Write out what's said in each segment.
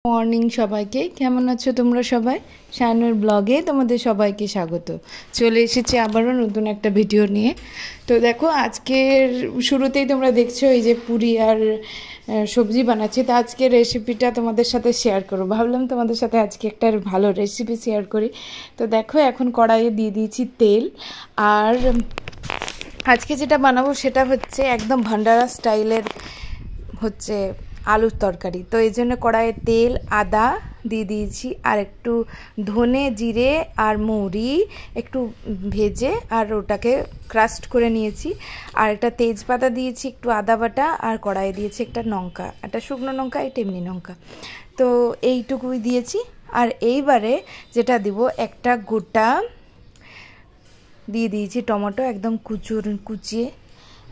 Morning সবাইকে, কেমন আছো তোমরা সবাই? শায়নুর ব্লগে তোমাদের সবাইকে স্বাগত। চলে এসেছি আবারও নতুন একটা ভিডিও নিয়ে। তো দেখো, আজকের শুরুতেই তোমরা দেখছো এই যে পুরি আর সবজি বানাচ্ছি। তো আজকের রেসিপিটা তোমাদের সাথে শেয়ার করো, ভাবলাম তোমাদের সাথে আজকে একটা ভালো রেসিপি শেয়ার করি। তো দেখো, এখন কড়াইয়ে দিয়ে দিয়েছি তেল। আর আজকে যেটা বানাবো সেটা হচ্ছে একদম ভান্ডারা স্টাইলের হচ্ছে আলুর তরকারি। তো এই জন্য কড়াইয়ে তেল, আদা দিয়ে দিয়েছি, আর একটু ধনে, জিরে আর মৌরি একটু ভেজে আর ওটাকে ক্রাস্ট করে নিয়েছি। আর একটা তেজপাতা দিয়েছি, একটু আদা বাটা, আর কড়াইয়ে দিয়েছি একটা লঙ্কা, একটা শুকনো লঙ্কা, এটা এমনি লঙ্কা। তো এইটুকুই দিয়েছি। আর এইবারে যেটা দিব, একটা গোটা দিয়ে দিয়েছি টমেটো, একদম কুচিয়ে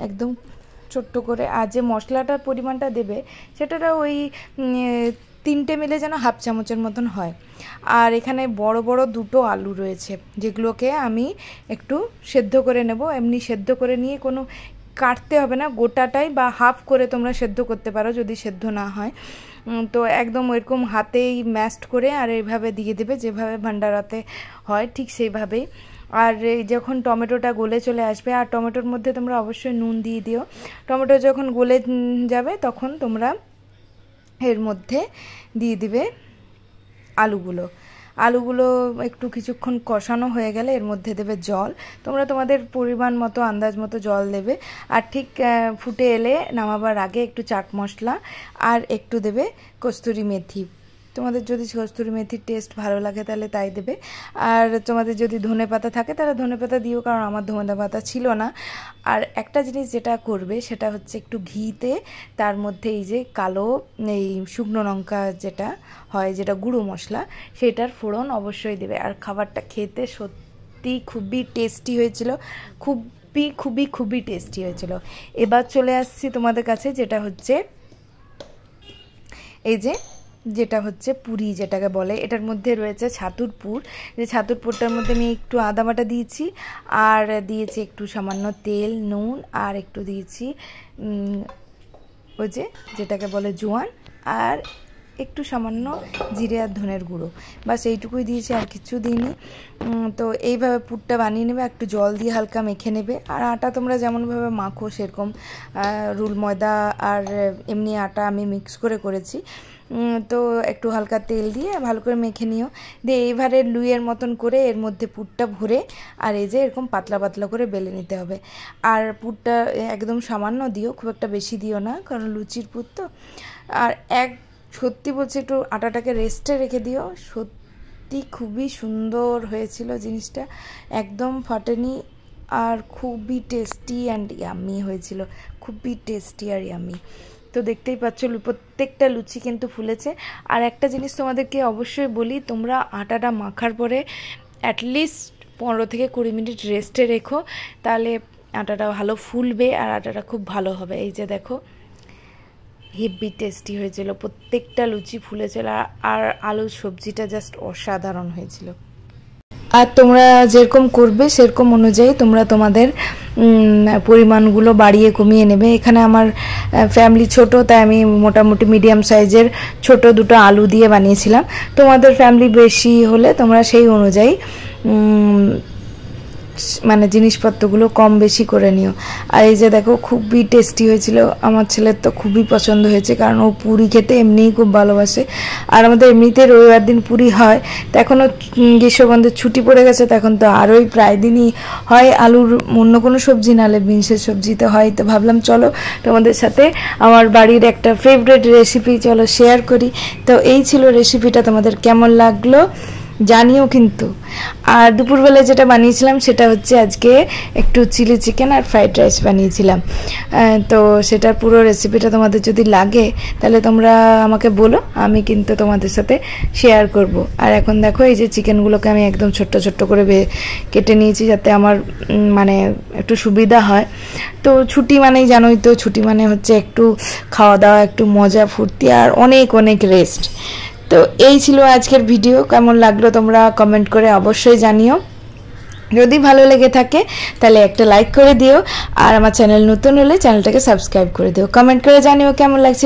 একদম ছোট্ট করে। আর যে মশলাটার পরিমাণটা দেবে সেটা ওই 3টে মিলে যেন হাফ চামচের মতন হয়। আর এখানে বড় বড় দুটো আলু রয়েছে, যেগুলোকে আমি একটু সেদ্ধ করে নেব। এমনি সেদ্ধ করে নিয়ে কোনো কাটতে হবে না, গোটাটাই বা হাফ করে তোমরা সেদ্ধ করতে পারো যদি সেদ্ধ না হয়। তো একদম ওইরকম হাতেই ম্যাশড করে আর এইভাবে দিয়ে দেবে, যেভাবে ভান্ডারাতে হয় ঠিক সেইভাবেই। আর যখন টমেটোটা গলে চলে আসবে, আর টমেটোর মধ্যে তোমরা অবশ্যই নুন দিয়ে দিও। টমেটো যখন গলে যাবে তখন তোমরা এর মধ্যে দিয়ে দিবে আলুগুলো একটু কিছুক্ষণ কষানো হয়ে গেলে এর মধ্যে দেবে জল। তোমরা তোমাদের পরিমাণ মতো আন্দাজ মতো জল দেবে। আর ঠিক ফুটে এলে নামাবার আগে একটু চাট মশলা আর একটু দেবে কস্তুরি মেথি। তোমাদের যদি কস্তুরি মেথির টেস্ট ভালো লাগে তাহলে তাই দেবে। আর তোমাদের যদি ধনে পাতা থাকে তাহলে ধনে পাতা দিও, কারণ আমার ধনে পাতা ছিল না। আর একটা জিনিস যেটা করবে সেটা হচ্ছে একটু ঘিতে তার মধ্যে এই যে কালো এই শুকনো লঙ্কা যেটা হয়, যেটা গুঁড়ো মশলা, সেটার ফোড়ন অবশ্যই দেবে। আর খাবারটা খেতে সত্যি খুবই টেস্টি হয়েছিল, খুবই টেস্টি হয়েছিল। এবার চলে আসছি তোমাদের কাছে, যেটা হচ্ছে এই যেটা হচ্ছে পুরি যেটাকে বলে। এটার মধ্যে রয়েছে ছাতুর পুর। যে ছাতুর পুরটার মধ্যে আমি একটু আদা বাটা দিয়েছি, আর দিয়েছি একটু সামান্য তেল, নুন, আর একটু দিয়েছি ওই যেটাকে বলে জোয়ান, আর একটু সামান্য জিরে আর ধনের গুঁড়ো, বাস এইটুকুই দিয়েছি, আর কিছু দিইনি। তো এইভাবে পুরটা বানিয়ে নেবে, একটু জল দিয়ে হালকা মেখে নেবে। আর আটা তোমরা যেমনভাবে মাখো সেরকম রুল ময়দা আর এমনি আটা আমি মিক্স করেছি। তো একটু হালকা তেল দিয়ে ভালো করে মেখে নিও। দিয়ে এইবারে লুইয়ের মতন করে এর মধ্যে পুরটা ভরে আর এই যে এরকম পাতলা পাতলা করে বেলে নিতে হবে। আর পুরটা একদম সামান্য দিও, খুব একটা বেশি দিও না, কারণ লুচির পুর তো। আর সত্যি বলছি, একটু আটাটাকে রেস্টে রেখে দিও। সত্যি খুবই সুন্দর হয়েছিল জিনিসটা, একদম ফাটেনি, আর খুবই টেস্টি অ্যান্ড ইয়ামি হয়েছিল, খুবই টেস্টি আর ইয়ামি। তো দেখতেই পাচ্ছ প্রত্যেকটা লুচি কিন্তু ফুলেছে। আর একটা জিনিস তোমাদেরকে অবশ্যই বলি, তোমরা আটাটা মাখার পরে অ্যাটলিস্ট 15 থেকে 20 মিনিট রেস্টে রেখো, তাহলে আটাটা ভালো ফুলবে আর আটাটা খুব ভালো হবে। এই যে দেখো, হেভি টেস্টি হয়েছিল, প্রত্যেকটা লুচি ফুলেছিল, আর আলুর সবজিটা জাস্ট অসাধারণ হয়েছিল। আর তোমরা যেরকম করবে সেরকম অনুযায়ী তোমরা তোমাদের পরিমাণগুলো বাড়িয়ে কমিয়ে নেবে। এখানে আমার ফ্যামিলি ছোট, তাই আমি মোটামুটি মিডিয়াম সাইজের ছোট দুটো আলু দিয়ে বানিয়েছিলাম। তোমাদের ফ্যামিলি বেশি হলে তোমরা সেই অনুযায়ী মানে জিনিসপত্রগুলো কম বেশি করে নিও। আর এই যে দেখো, খুবই টেস্টি হয়েছিল, আমার ছেলের তো খুবই পছন্দ হয়েছে, কারণ ও পুরি খেতে এমনিই খুব ভালোবাসে। আর আমাদের এমনিতে রবিবার দিন পুরি হয়, তো এখনও গ্রীষ্মবন্ধের ছুটি পড়ে গেছে, তখন তো আরোই প্রায় দিনই হয় আলুর অন্য কোনো সবজি, নাহলে বিনসের সবজিতে হয়। তো ভাবলাম চলো তোমাদের সাথে আমার বাড়ির একটা ফেভারিট রেসিপি চলো শেয়ার করি। তো এই ছিল রেসিপিটা, তোমাদের কেমন লাগলো জানিও কিন্তু। আর দুপুরবেলায় যেটা বানিয়েছিলাম সেটা হচ্ছে আজকে একটু চিলি চিকেন আর ফ্রাইড রাইস বানিয়েছিলাম। তো সেটার পুরো রেসিপিটা তোমাদের যদি লাগে তাহলে তোমরা আমাকে বলো, আমি কিন্তু তোমাদের সাথে শেয়ার করব। আর এখন দেখো, এই যে চিকেনগুলোকে আমি একদম ছোট্ট ছোট্ট করে কেটে নিয়েছি, যাতে আমার মানে একটু সুবিধা হয়। তো ছুটি মানেই জানোই তো, ছুটি মানে হচ্ছে একটু খাওয়া দাওয়া, একটু মজা ফুর্তি, আর অনেক অনেক রেস্ট। তো এই ছিল আজকের ভিডিও, কেমন লাগলো তোমরা কমেন্ট করে অবশ্যই জানিও। যদি ভালো লেগে থাকে তাহলে একটা লাইক করে দিও, আর আমার চ্যানেল নতুন হলে চ্যানেলটাকে সাবস্ক্রাইব করে দিও। কমেন্ট করে জানিও কেমন লাগছে।